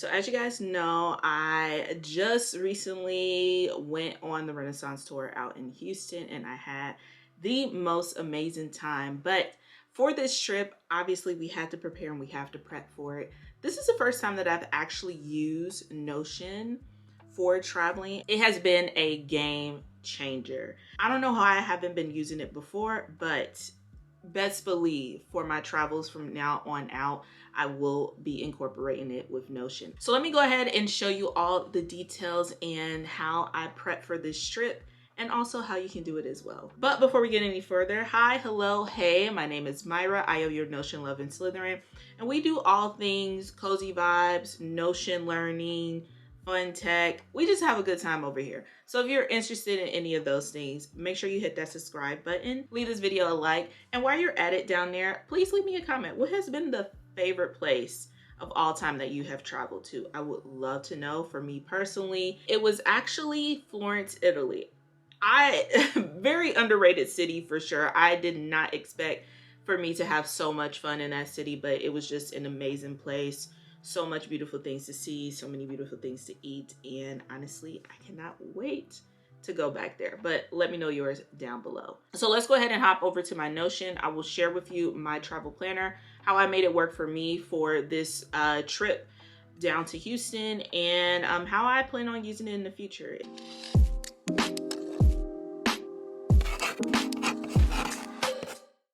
So as you guys know, I just recently went on the Renaissance tour out in Houston and I had the most amazing time. But for this trip, obviously we had to prepare and we have to prep for it. This is the first time that I've actually used Notion for traveling. It has been a game changer. I don't know how I haven't been using it before, but best believe for my travels from now on out, I will be incorporating it with Notion. So let me go ahead and show you all the details and how I prep for this trip and also how you can do it as well. But before we get any further, hi, hello, hey, my name is Myra. I am your Notion loving Slytherin, and we do all things cozy vibes, Notion learning, fun tech. We just have a good time over here. So if you're interested in any of those things, make sure you hit that subscribe button, leave this video a like, and while you're at it down there, please leave me a comment. What has been the favorite place of all time that you have traveled to? I would love to know. For me personally, it was actually Florence, Italy. Very underrated city for sure. I did not expect for me to have so much fun in that city, but it was just an amazing place. So much beautiful things to see, so many beautiful things to eat, and honestly, I cannot wait to go back there. But let me know yours down below. So let's go ahead and hop over to my Notion. I will share with you my travel planner, how I made it work for me for this trip down to Houston, and how I plan on using it in the future.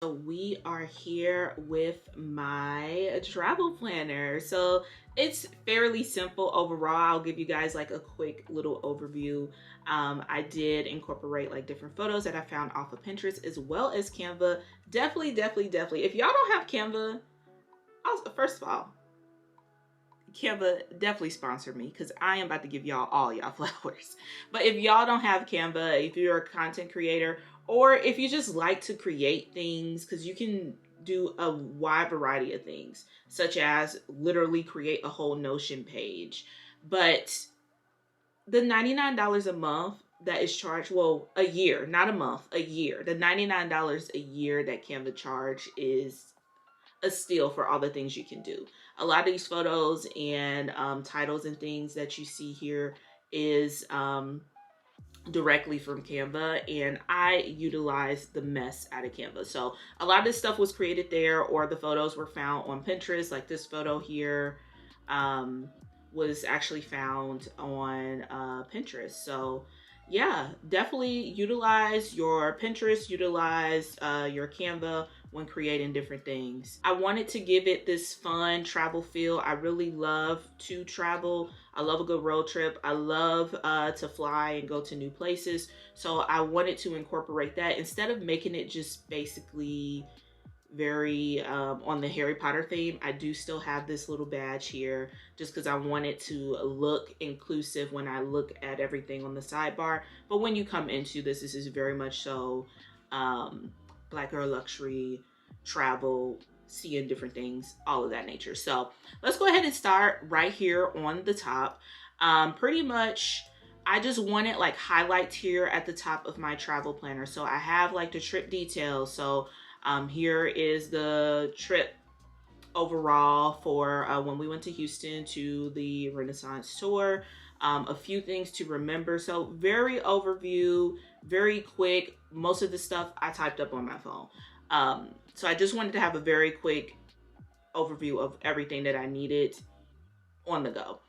So we are here with my travel planner. So it's fairly simple overall. I'll give you guys like a quick little overview. I did incorporate like different photos that I found off of Pinterest as well as Canva. Definitely. If y'all don't have Canva, first of all, Canva definitely sponsor me because I am about to give y'all all y'all flowers. But if y'all don't have Canva, if you're a content creator, or if you just like to create things, because you can do a wide variety of things, such as literally create a whole Notion page. But the $99 a month that is charged, well, a year, not a month, a year. The $99 a year that Canva charge is a steal for all the things you can do. A lot of these photos and titles and things that you see here is directly from Canva, and I utilize the mess out of Canva. So a lot of this stuff was created there, or the photos were found on Pinterest. Like this photo here was actually found on Pinterest. So yeah, definitely utilize your Pinterest, utilize your Canva when creating different things. I wanted to give it this fun travel feel. I really love to travel. I love a good road trip. I love to fly and go to new places. So I wanted to incorporate that instead of making it just basically very on the Harry Potter theme. I do still have this little badge here just because I want it to look inclusive when I look at everything on the sidebar. But when you come into this, this is very much so Black girl luxury, travel, seeing different things, all of that nature. So let's go ahead and start right here on the top. Pretty much I just wanted like highlights here at the top of my travel planner. So I have like the trip details. So here is the trip overall for when we went to Houston to the Renaissance tour. A few things to remember. So very overview, very quick. Most of the stuff I typed up on my phone. So I just wanted to have a very quick overview of everything that I needed on the go.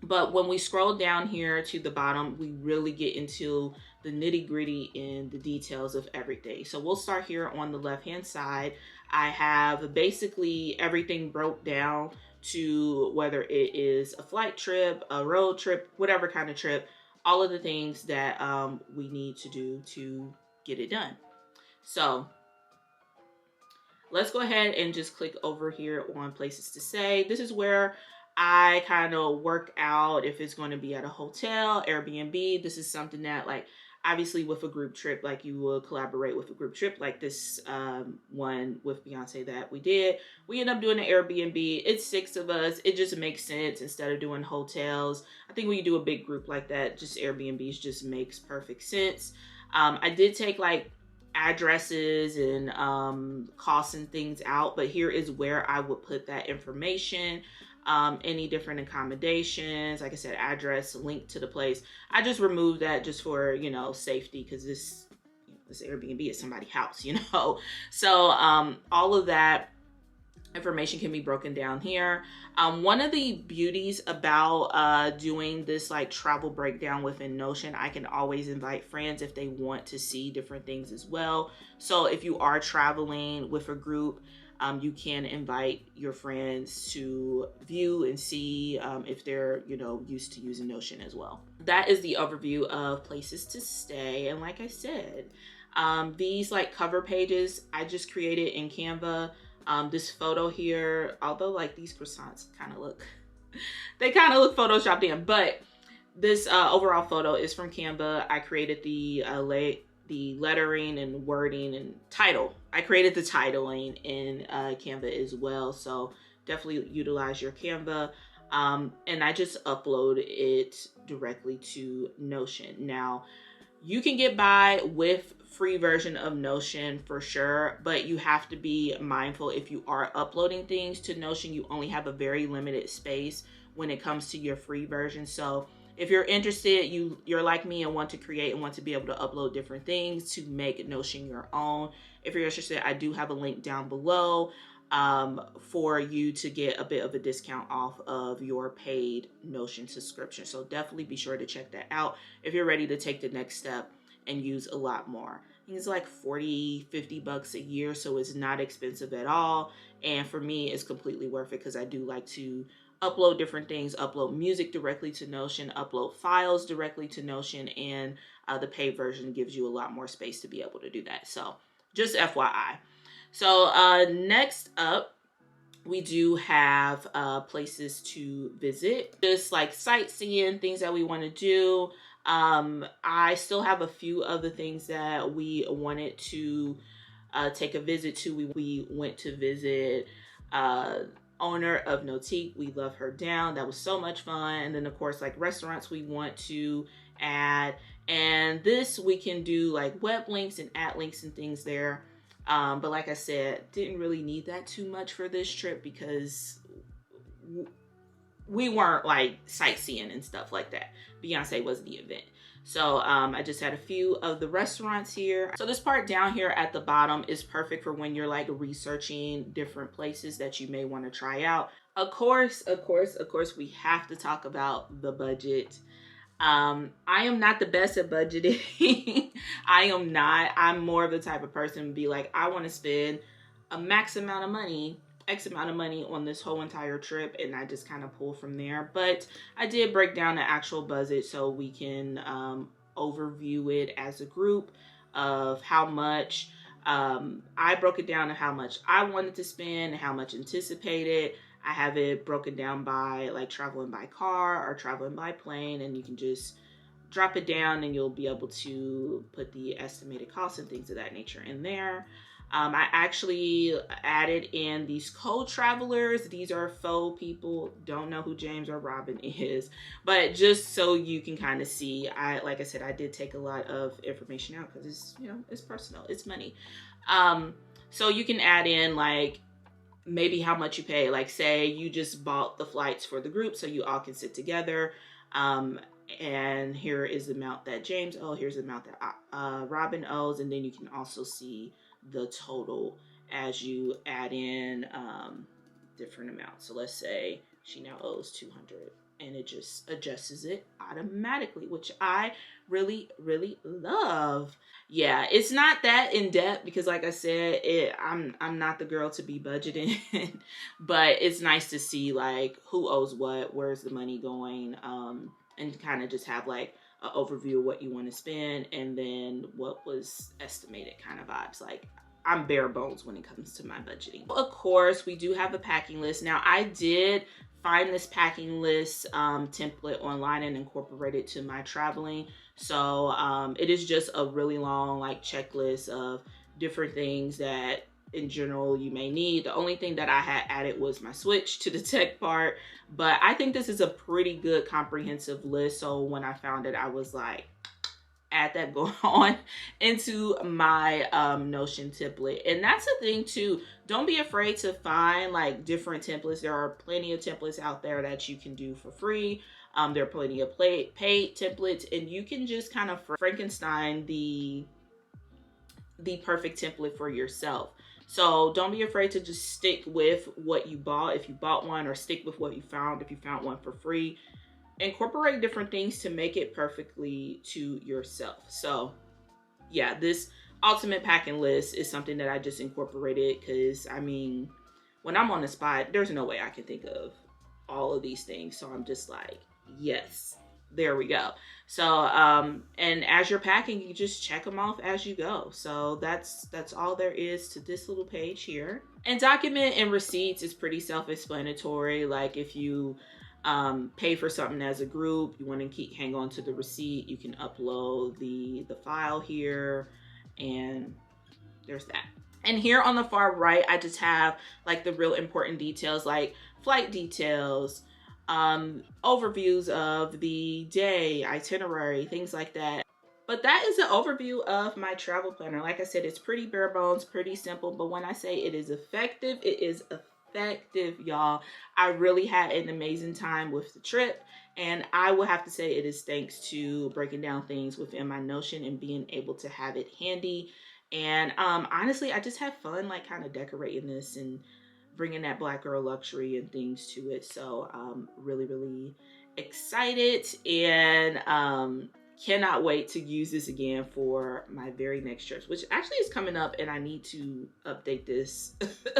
But when we scroll down here to the bottom, we really get into the nitty gritty and the details of everything. So we'll start here on the left-hand side. I have basically everything broke down to whether it is a flight trip, a road trip, whatever kind of trip, all of the things that we need to do to get it done. So let's go ahead and just click over here on places to stay. This is where I kind of work out if it's going to be at a hotel, Airbnb. This is something that, like, obviously with a group trip, like you will collaborate with a group trip, like this one with Beyonce that we did. We end up doing an Airbnb. It's 6 of us. It just makes sense instead of doing hotels. I think when you do a big group like that, just Airbnbs just makes perfect sense. I did take like addresses and costs and things out, but here is where I would put that information. any different accommodations, like I said, address, link to the place. I just removed that just for, you know, safety, because this Airbnb is somebody's house, you know. So all of that information can be broken down here. One of the beauties about doing this like travel breakdown within Notion, I can always invite friends if they want to see different things as well. So if you are traveling with a group, you can invite your friends to view and see if they're, you know, used to using Notion as well. That is the overview of places to stay. And like I said, these like cover pages, I just created in Canva. This photo here, although like these croissants kind of look, they kind of look photoshopped in, but this overall photo is from Canva. I created the lettering and wording and title. I created the titling in Canva as well. So definitely utilize your Canva. And I just upload it directly to Notion. Now, you can get by with free version of Notion for sure, but you have to be mindful if you are uploading things to Notion, you only have a very limited space when it comes to your free version. So if you're interested, you're like me and want to create and want to be able to upload different things to make Notion your own. If you're interested, I do have a link down below for you to get a bit of a discount off of your paid Notion subscription. So definitely be sure to check that out if you're ready to take the next step and use a lot more. I think it's like 40, 50 bucks a year, so it's not expensive at all. And for me, it's completely worth it because I do like to upload different things, upload music directly to Notion, upload files directly to Notion, and the paid version gives you a lot more space to be able to do that. So just FYI. So next up, we do have places to visit, just like sightseeing, things that we want to do. I still have a few of the things that we wanted to take a visit to. We went to visit owner of Nautique. We love her down. That was so much fun. And then of course, like restaurants we want to add. And this we can do like web links and add links and things there. But like I said, didn't really need that too much for this trip because we weren't like sightseeing and stuff like that. Beyonce was the event. So I just had a few of the restaurants here. So this part down here at the bottom is perfect for when you're like researching different places that you may want to try out. Of course, we have to talk about the budget. I am not the best at budgeting. I am not. I'm more of the type of person to be like, I want to spend a max amount of money, X amount of money on this whole entire trip, and I just kind of pull from there. But I did break down the actual budget so we can overview it as a group of how much I broke it down to how much I wanted to spend and how much anticipated. I have it broken down by like traveling by car or traveling by plane, and you can just drop it down and you'll be able to put the estimated costs and things of that nature in there. I actually added in these co-travelers. These are faux people. Don't know who James or Robin is, but just so you can kind of see, like I said, I did take a lot of information out because it's, you know, it's personal, it's money. So you can add in like maybe how much you pay. Like say you just bought the flights for the group so you all can sit together. And here is the amount that James owes. Here's the amount that Robin owes. And then you can also see the total as you add in different amounts. So let's say she now owes 200 and it just adjusts it automatically, which I really, really love. Yeah, it's not that in depth because like I said, I'm not the girl to be budgeting, but it's nice to see like who owes what, where's the money going, and kind of just have like an overview of what you want to spend and then what was estimated kind of vibes. Like I'm bare bones when it comes to my budgeting. Of course, we do have a packing list. Now I did find this packing list template online and incorporate it to my traveling. So it is just a really long like checklist of different things that in general you may need. The only thing that I had added was my switch to the tech part, but I think this is a pretty good comprehensive list. So when I found it, I was like, add that going on into my Notion template. And that's the thing too. Don't be afraid to find like different templates. There are plenty of templates out there that you can do for free. There are plenty of paid templates, and you can just kind of Frankenstein the perfect template for yourself. So don't be afraid to just stick with what you bought if you bought one, or stick with what you found if you found one for free. Incorporate different things to make it perfectly to yourself. So yeah, this ultimate packing list is something that I just incorporated because I mean, when I'm on the spot, there's no way I can think of all of these things. So I'm just like, yes, there we go. So and as you're packing, you just check them off as you go. So that's all there is to this little page here. And document and receipts is pretty self-explanatory. Like if you pay for something as a group, you want to hang on to the receipt, you can upload the file here, and there's that. And here on the far right, I just have like the real important details, like flight details, overviews of the day, itinerary, things like that. But that is an overview of my travel planner. Like I said, it's pretty bare bones, pretty simple, but when I say it is effective, it is effective, y'all. I really had an amazing time with the trip, and I will have to say it is thanks to breaking down things within my Notion and being able to have it handy. And honestly, I just have fun like kind of decorating this and bringing that Black girl luxury and things to it. So really excited, and cannot wait to use this again for my very next trips, which actually is coming up, and I need to update this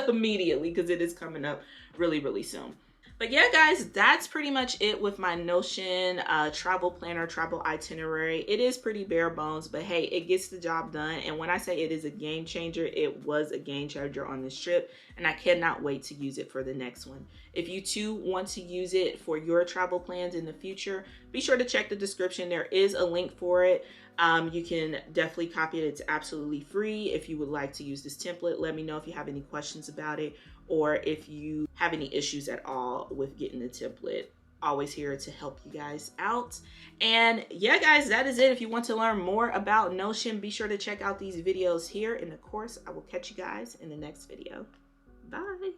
immediately because it is coming up really soon. But yeah, guys, that's pretty much it with my Notion travel planner, travel itinerary. It is pretty bare bones, but hey, it gets the job done. And when I say it is a game changer, it was a game changer on this trip, and I cannot wait to use it for the next one. If you too want to use it for your travel plans in the future, be sure to check the description. There is a link for it. You can definitely copy it. It's absolutely free. If you would like to use this template, let me know if you have any questions about it, or if you have any issues at all with getting the template. Always here to help you guys out. And yeah, guys, that is it. If you want to learn more about Notion, be sure to check out these videos here. And of course, I will catch you guys in the next video. Bye.